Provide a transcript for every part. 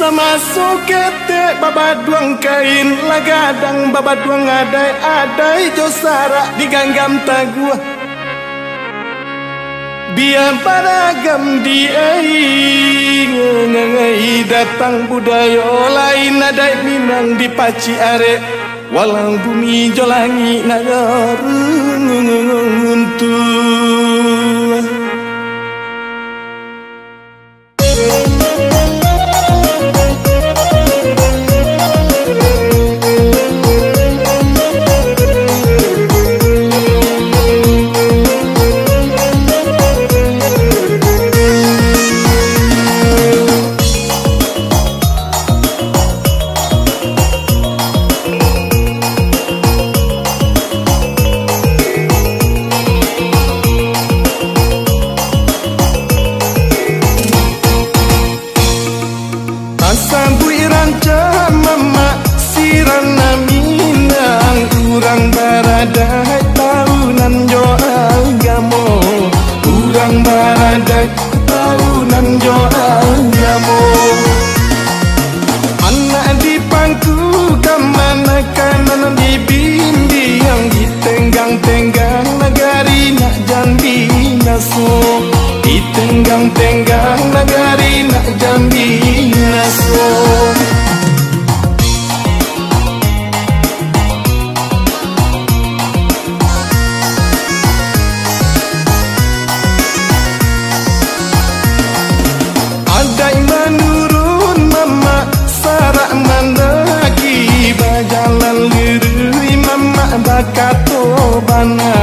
sama sokete babaduang kain lagadang babaduang adai josara diganggam tagua biar paragam ngangai datang budaya lain adai minang dipaci are walang bumi jolangi nagaruntuntuh. Sambui ranca mama sirana minang urang baradai tahunan jo agamo urang baradai tahunan jo agamo anak di pangku kamana kanan di bimbing ditenggang-tenggang negari nak jambi naso ditenggang-tenggang negari nak jambi naso. Adai menurun mama sarak mandaki bajalan lirui mama bakato bana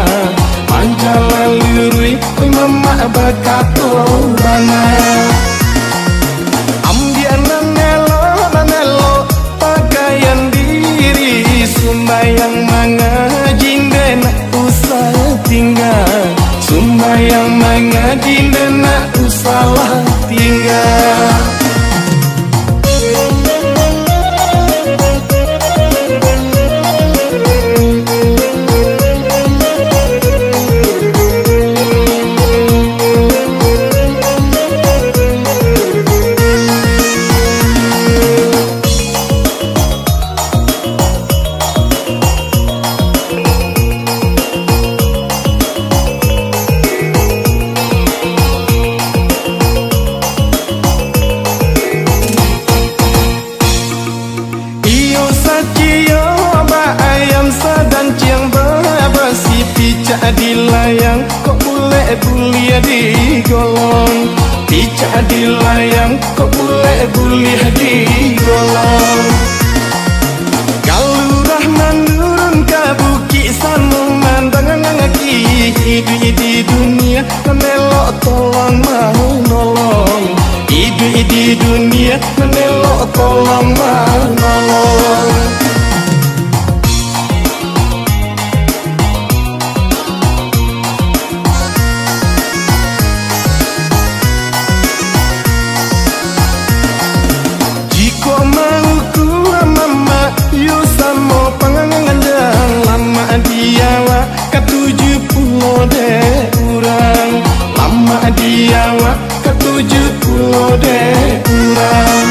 manjalan lirui mama bakato bana ambianan nelo pakaian diri sumbayang mengaji nak usah tinggal sumbayang mengaji nak usah tinggal. Picak dilayang kok boleh bulia digolong picak dilayang kok boleh bulia digolong kalau rahman nurun ke bukit sanu mandangan ngaki hidup di dunia menelok tolong mau nolong hidup di dunia menelok tolong mau nolong. Diawa ke-70 dek urang lama diawa ke-70 dek urang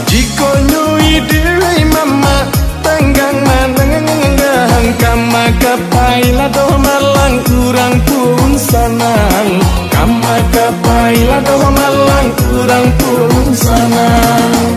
jika nyui dewi mama tenggang mandang kama kapaila do malang urang pun sanang kama kapaila do malang urang pun sanang.